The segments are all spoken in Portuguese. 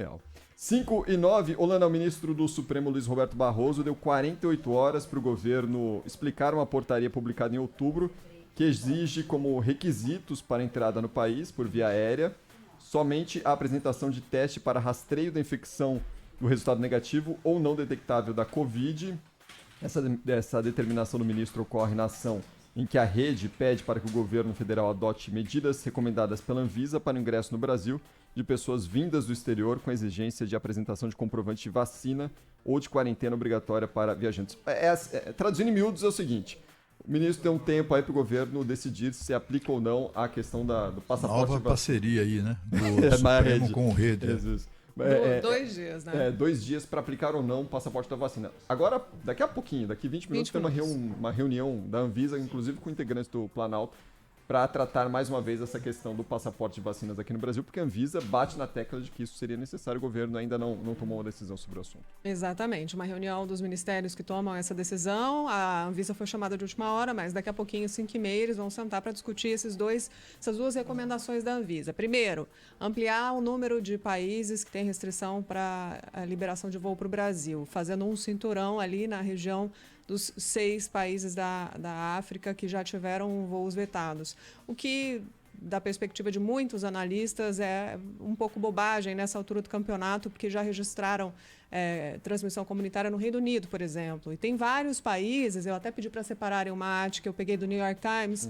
Real. 5 e 9, Olana, o ministro do Supremo Luiz Roberto Barroso deu 48 horas para o governo explicar uma portaria publicada em outubro que exige como requisitos para entrada no país por via aérea somente a apresentação de teste para rastreio da infecção do resultado negativo ou não detectável da Covid. Essa determinação do ministro ocorre na ação em que a rede pede para que o governo federal adote medidas recomendadas pela Anvisa para o ingresso no Brasil de pessoas vindas do exterior com a exigência de apresentação de comprovante de vacina ou de quarentena obrigatória para viajantes. Traduzindo em miúdos é o seguinte, o ministro tem um tempo aí para o governo decidir se aplica ou não a questão do passaporte. Nova parceria aí, né? Do Supremo com o Rede. 2 dias, né? 2 dias para aplicar ou não o passaporte da vacina. Agora, daqui a pouquinho, daqui 20 minutos, tem uma reunião da Anvisa, inclusive com integrantes do Planalto, para tratar mais uma vez essa questão do passaporte de vacinas aqui no Brasil, porque a Anvisa bate na tecla de que isso seria necessário. O governo ainda não tomou uma decisão sobre o assunto. Exatamente. Uma reunião dos ministérios que tomam essa decisão. A Anvisa foi chamada de última hora, mas daqui a pouquinho, 5h30, eles vão sentar para discutir essas 2 recomendações da Anvisa. Primeiro, ampliar o número de países que têm restrição para a liberação de voo para o Brasil, fazendo um cinturão ali na região dos 6 países da África que já tiveram voos vetados. O que, da perspectiva de muitos analistas, é um pouco bobagem nessa altura do campeonato, porque já registraram transmissão comunitária no Reino Unido, por exemplo. E tem vários países, eu até pedi para separarem uma arte que eu peguei do New York Times,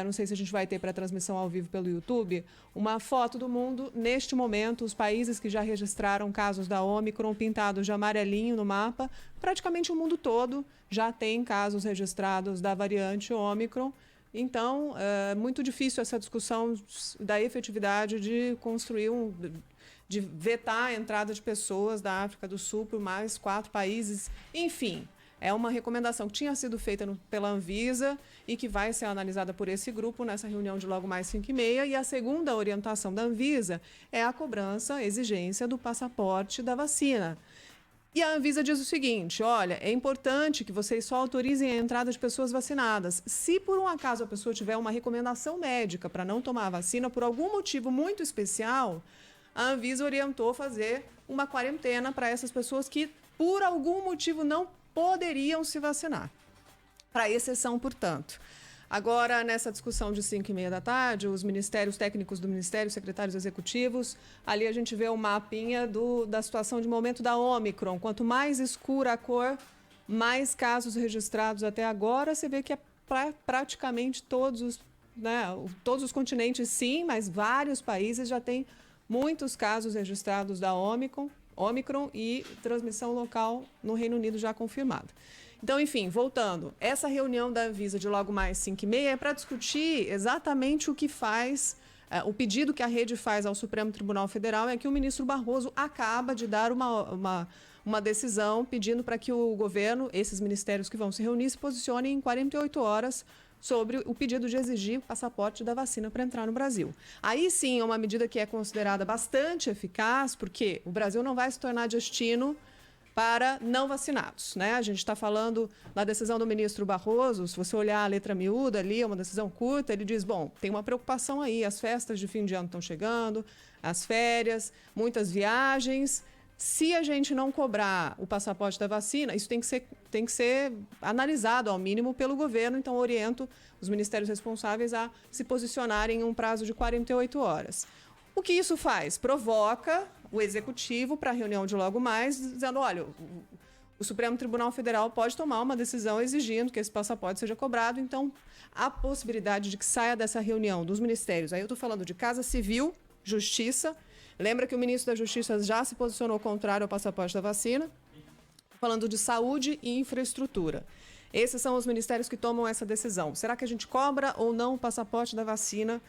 não sei se a gente vai ter para transmissão ao vivo pelo YouTube, uma foto do mundo, neste momento, os países que já registraram casos da Ômicron pintados de amarelinho no mapa, praticamente o mundo todo já tem casos registrados da variante Ômicron. Então, é muito difícil essa discussão da efetividade de construir de vetar a entrada de pessoas da África do Sul por mais 4 países. Enfim, é uma recomendação que tinha sido feita pela Anvisa e que vai ser analisada por esse grupo nessa reunião de logo mais 5h30. E a segunda orientação da Anvisa é a cobrança, a exigência do passaporte da vacina. E a Anvisa diz o seguinte, olha, é importante que vocês só autorizem a entrada de pessoas vacinadas. Se por um acaso a pessoa tiver uma recomendação médica para não tomar a vacina, por algum motivo muito especial, a Anvisa orientou fazer uma quarentena para essas pessoas que, por algum motivo, não poderiam se vacinar. Para exceção, portanto. Agora, nessa discussão de 5h30 da tarde, os ministérios técnicos do Ministério, secretários executivos, ali a gente vê o mapinha da situação de momento da Ômicron. Quanto mais escura a cor, mais casos registrados até agora. Você vê que é praticamente todos os continentes, sim, mas vários países já têm muitos casos registrados da Ômicron e transmissão local no Reino Unido já confirmada. Então, enfim, voltando, essa reunião da Anvisa de logo mais 5h30 é para discutir exatamente o que faz, o pedido que a rede faz ao Supremo Tribunal Federal é que o ministro Barroso acaba de dar uma decisão pedindo para que o governo, esses ministérios que vão se reunir, se posicionem em 48 horas sobre o pedido de exigir o passaporte da vacina para entrar no Brasil. Aí sim é uma medida que é considerada bastante eficaz, porque o Brasil não vai se tornar destino para não vacinados, né? A gente está falando da decisão do ministro Barroso, se você olhar a letra miúda ali, é uma decisão curta, ele diz, bom, tem uma preocupação aí, as festas de fim de ano estão chegando, as férias, muitas viagens. Se a gente não cobrar o passaporte da vacina, isso tem que ser analisado, ao mínimo, pelo governo. Então, oriento os ministérios responsáveis a se posicionarem em um prazo de 48 horas. O que isso faz? Provoca o executivo para a reunião de logo mais, dizendo, olha, o Supremo Tribunal Federal pode tomar uma decisão exigindo que esse passaporte seja cobrado. Então, a possibilidade de que saia dessa reunião dos ministérios, aí eu estou falando de Casa Civil, Justiça. Lembra que o ministro da Justiça já se posicionou contrário ao passaporte da vacina? Falando de saúde e infraestrutura. Esses são os ministérios que tomam essa decisão. Será que a gente cobra ou não o passaporte da vacina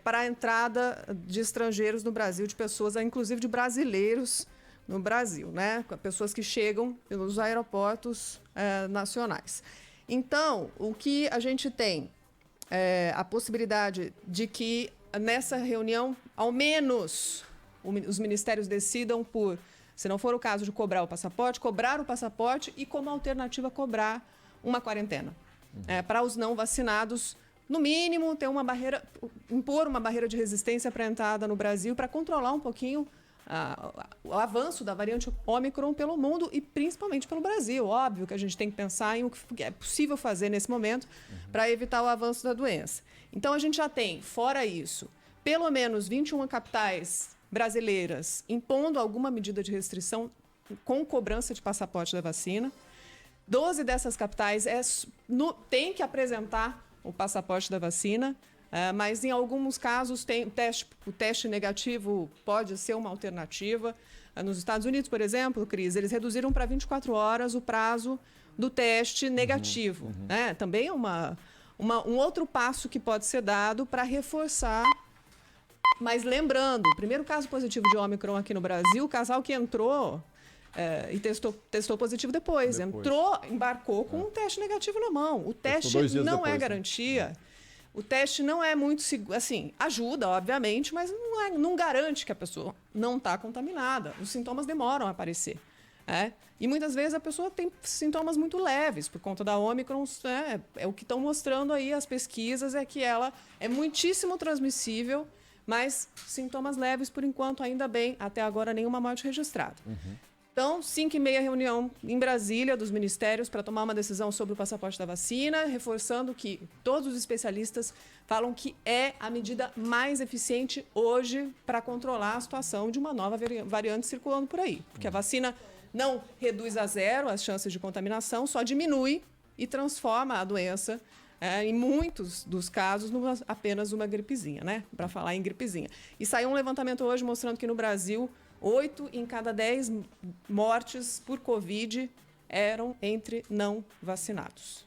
para a entrada de estrangeiros no Brasil, de pessoas, inclusive de brasileiros no Brasil, né? Pessoas que chegam pelos aeroportos nacionais. Então, o que a gente tem a possibilidade de que nessa reunião, ao menos, os ministérios decidam por, se não for o caso de cobrar o passaporte e, como alternativa, cobrar uma quarentena. Para os não vacinados, no mínimo, ter impor uma barreira de resistência para a entrada no Brasil, para controlar um pouquinho o avanço da variante Ômicron pelo mundo e principalmente pelo Brasil. Óbvio que a gente tem que pensar em o que é possível fazer nesse momento para evitar o avanço da doença. Então, a gente já tem, fora isso, pelo menos 21 capitais brasileiras impondo alguma medida de restrição com cobrança de passaporte da vacina. 12 dessas capitais têm que apresentar o passaporte da vacina, mas em alguns casos o teste negativo pode ser uma alternativa. Nos Estados Unidos, por exemplo, Cris, eles reduziram para 24 horas o prazo do teste negativo. Também é um outro passo que pode ser dado para reforçar. Mas lembrando, o primeiro caso positivo de Ômicron aqui no Brasil, o casal que entrou e testou positivo depois. Embarcou com um teste negativo na mão. O teste não é garantia. O teste não é muito seguro. Assim, ajuda, obviamente, mas não garante que a pessoa não está contaminada. Os sintomas demoram a aparecer. E muitas vezes a pessoa tem sintomas muito leves por conta da Ômicron. O que estão mostrando aí as pesquisas é que ela é muitíssimo transmissível, mas sintomas leves por enquanto, ainda bem. Até agora, nenhuma morte registrada. Então, 5h30 reunião em Brasília dos ministérios para tomar uma decisão sobre o passaporte da vacina, reforçando que todos os especialistas falam que é a medida mais eficiente hoje para controlar a situação de uma nova variante circulando por aí. Porque a vacina não reduz a zero as chances de contaminação, só diminui e transforma a doença, em muitos dos casos, apenas uma gripezinha, né? Para falar em gripezinha. E saiu um levantamento hoje mostrando que no Brasil 8 em cada 10 mortes por Covid eram entre não vacinados.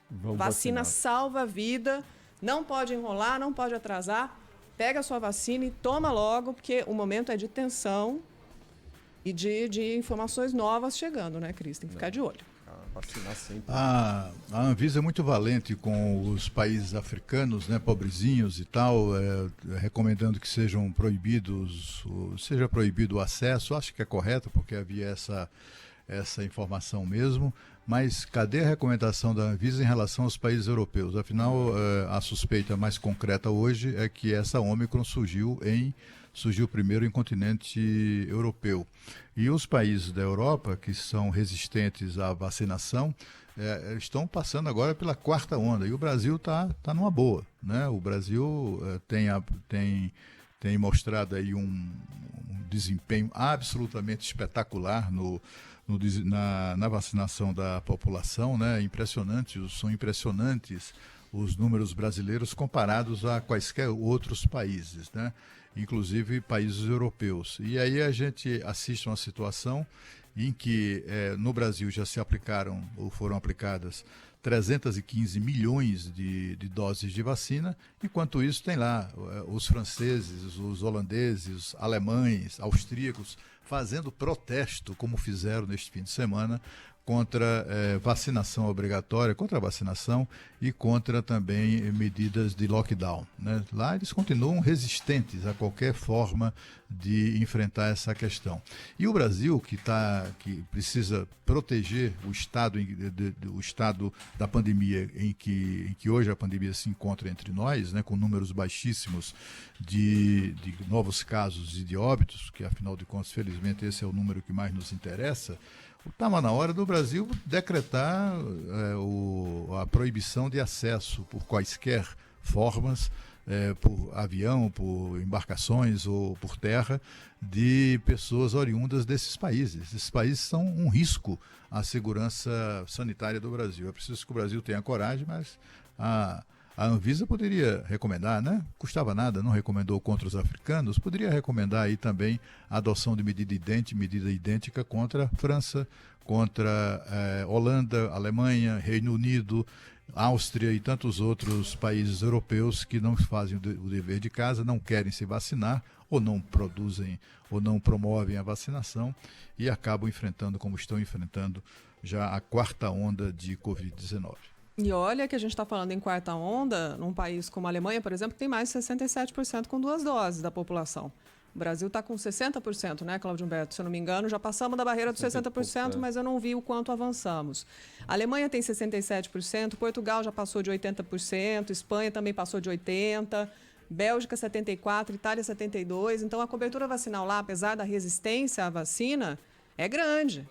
Vacina salva a vida, não pode enrolar, não pode atrasar. Pega a sua vacina e toma logo, porque o momento é de tensão e de informações novas chegando, né, Cris? Tem que ficar de olho. Vacinar sempre. A Anvisa é muito valente com os países africanos, né, pobrezinhos e tal, recomendando que sejam proibidos, seja proibido o acesso. Acho que é correto, porque havia essa informação mesmo. Mas cadê a recomendação da Anvisa em relação aos países europeus? Afinal, a suspeita mais concreta hoje é que essa Ômicron surgiu primeiro em continente europeu. E os países da Europa, que são resistentes à vacinação, estão passando agora pela quarta onda. E o Brasil está numa boa, né? O Brasil tem mostrado aí um desempenho absolutamente espetacular na vacinação da população, né? São impressionantes os números brasileiros comparados a quaisquer outros países, né? Inclusive países europeus. E aí a gente assiste uma situação em que no Brasil já se aplicaram ou foram aplicadas 315 milhões de doses de vacina, enquanto isso tem lá os franceses, os holandeses, os alemães, austríacos, fazendo protesto, como fizeram neste fim de semana, contra vacinação obrigatória, contra a vacinação e contra também medidas de lockdown, né? Lá eles continuam resistentes a qualquer forma de enfrentar essa questão. E o Brasil, que precisa proteger o estado da pandemia em que hoje a pandemia se encontra entre nós, né, com números baixíssimos de novos casos e de óbitos, que afinal de contas, felizmente, esse é o número que mais nos interessa. Estava na hora do Brasil decretar a proibição de acesso por quaisquer formas, por avião, por embarcações ou por terra, de pessoas oriundas desses países. Esses países são um risco à segurança sanitária do Brasil. É preciso que o Brasil tenha coragem, mas a Anvisa poderia recomendar, né? Custava nada, não recomendou contra os africanos, poderia recomendar aí também a adoção de medida idêntica contra a França, contra Holanda, Alemanha, Reino Unido, Áustria e tantos outros países europeus que não fazem o dever de casa, não querem se vacinar ou não produzem ou não promovem a vacinação e acabam enfrentando, como estão enfrentando, já a quarta onda de Covid-19. E olha que a gente está falando em quarta onda, num país como a Alemanha, por exemplo, que tem mais de 67% com 2 doses da população. O Brasil está com 60%, né, Cláudio Humberto? Se eu não me engano, já passamos da barreira dos 60%, mas eu não vi o quanto avançamos. A Alemanha tem 67%, Portugal já passou de 80%, Espanha também passou de 80%. Bélgica 74%, Itália 72%. Então, a cobertura vacinal lá, apesar da resistência à vacina, é grande.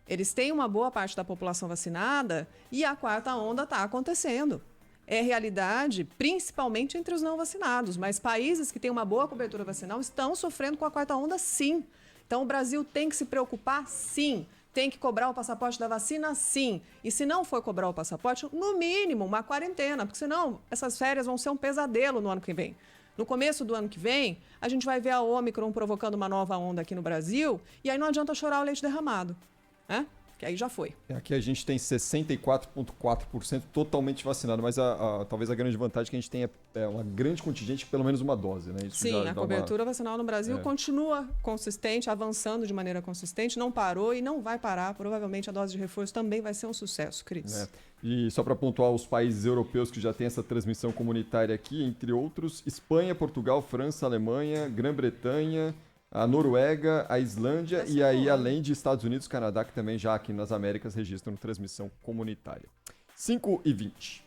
Eles têm uma boa parte da população vacinada e a quarta onda está acontecendo. É realidade, principalmente entre os não vacinados, mas países que têm uma boa cobertura vacinal estão sofrendo com a quarta onda, sim. Então, o Brasil tem que se preocupar, sim. Tem que cobrar o passaporte da vacina, sim. E se não for cobrar o passaporte, no mínimo, uma quarentena, porque senão essas férias vão ser um pesadelo no ano que vem. No começo do ano que vem, a gente vai ver a Ômicron provocando uma nova onda aqui no Brasil, e aí não adianta chorar o leite derramado, né? Que aí já foi. Aqui a gente tem 64,4% totalmente vacinado, mas talvez a grande vantagem que a gente tem é uma grande contingente, pelo menos uma dose, né? Isso sim, a cobertura vacinal no Brasil continua consistente, avançando de maneira consistente, não parou e não vai parar. Provavelmente a dose de reforço também vai ser um sucesso, Cris. E só para pontuar os países europeus que já têm essa transmissão comunitária aqui, entre outros, Espanha, Portugal, França, Alemanha, Grã-Bretanha, a Noruega, a Islândia e aí, além de Estados Unidos e Canadá, que também já aqui nas Américas registram transmissão comunitária. 5h20.